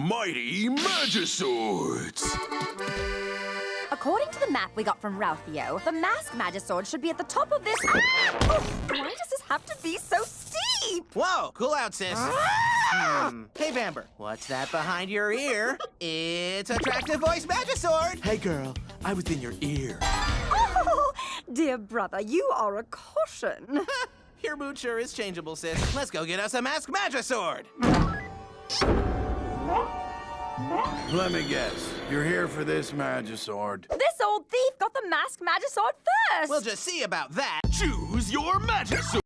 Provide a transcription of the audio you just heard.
mighty Magiswords! According to the map we got from Ralphio, the masked Magisword should be at the top of this... Why does this have to be so steep? Whoa, cool out, sis. Hey, Vamber, what's that behind your ear? It's Attractive Voice Magisword. Hey, girl, I was in your ear. Oh, dear brother, you are a caution. Your mood sure is changeable, sis. Let's go get us a masked Magisword. Let me guess. You're here for this Magisword. This old thief got the masked Magisword first. We'll just see about that. Choose your Magisword!